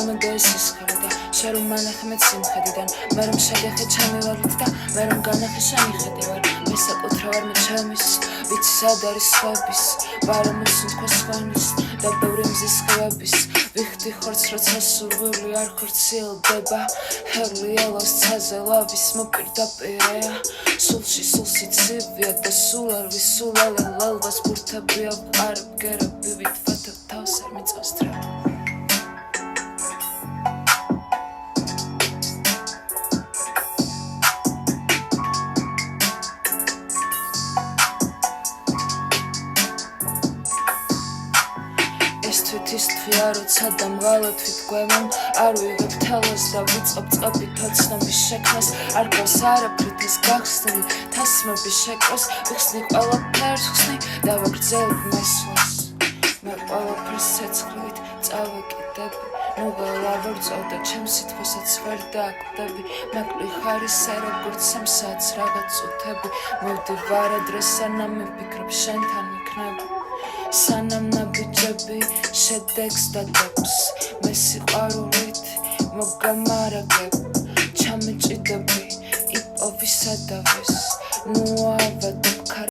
გამოდო ეს სისხლი და შენ რომ მანახე მე სიმხედიდან მე რომ შეგეხე ჩემი ვალით და მე რომ განახე შენი ხედი ვარ მე საკუთრე ვარ მე ჩემის ვიცი სად არის სხვების ვარამოს თქვას სხვანის და ბევრი მზის ხევების ვიხდი ხორცს როცა სურვილი არ ხორციელდება ჰერლი ელოს ცაზე ლავის მოპირდაპირეა სულში სულში ცივია და სულ არ ვისულელე ლელვას ბურთებია ვყარებ გერები ვითვათა თავს არ მიწავს დრა ის თვია როცა დამღალოთ ვიტყვევენ არ ვიღებ თელას და ვიწყებ წყობით ოცნების შექმნას არ გავს არაფრით ეს გახსნილი თასმების შეკროს ვიხსნი ყველაფერს ხსნი და ვაგრძელებ მესვას მე ყველაფერს ცეცხლით წავეკიდები ნუ ველავერძავ და ჩემს სითბოსაც ვერ დააკვდები მეკლი ხარისე როგორც სამსაათს რაღაც წუთები მოვდივარ ადრე სანამ მიფიქრებ შენთან ვიქნები სანამ ნაბიჯები შედეგს დადებს მე სიყვარულით მოგამარაგებ ჩამეჭიდები იპოვის ადავეს ნუ ავადებ ქარ